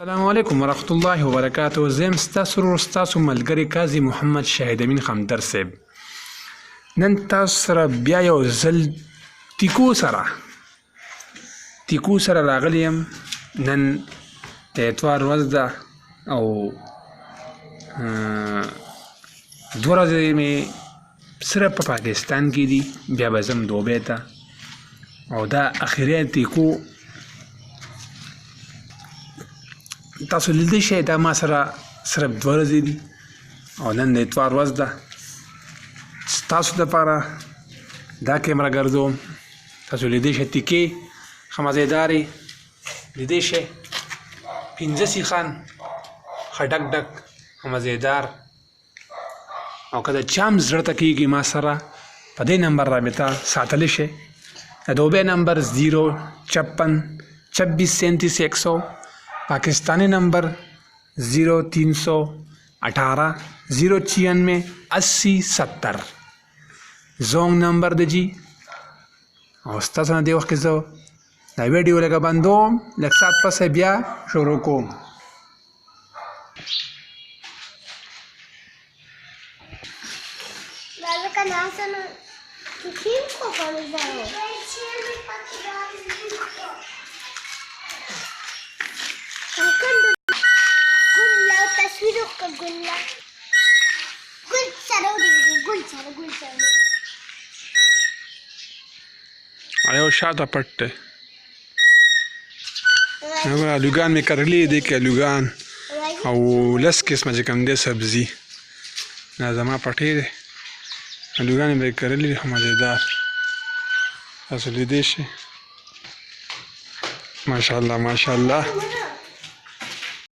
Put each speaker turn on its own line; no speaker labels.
السلام علیکم ورحمت الله وبرکاتہ. زم ستاسو ورور ستاسو ملګری قاضي محمد شاهد امین خمدر صاحب. نن تاسو سره بیا یو ځل تیکو سره راغلی یم. نن د اتوار ورځ ده او 2 ورځې مې صرف په پاکستان کې دي، بیا به ځم دوبۍ ته او دا اخري تیکو تاسو لیدلی شئ. دا ما سره صرف 2 ورځې دي او نن د اتوار ورځ ده. ستاسو دپاره دا کیمره ګرځوم. تاسو لیدی شئ تیکې ښه مزېدارې لیدی شئ، 15 سیخان ښه ډک ډک ښه مزېدار. او که د چا هم زړه ته کېږي ما سره په دې نمبر رابطه ساتلی شئ. د دوبۍ نمبر 056 26 37 100، Pakistani नंबर 0318 096 80 70. زونگ نمبر د جی او ستاسو نه دی وخت کې زه دا ویډیو لږه بندوم، لږ ساعت پسې بیا شروع کوم. یو شاته پټ دی، الوګان مې کرلي دي کې الوګان او 10 قسمه چې کوم دی سبزي. دا زما پټې دی، الوګان مې کرلي دي ښه مزېدار. تاسو لیدی شئ. ماشاءالله ماشاءالله.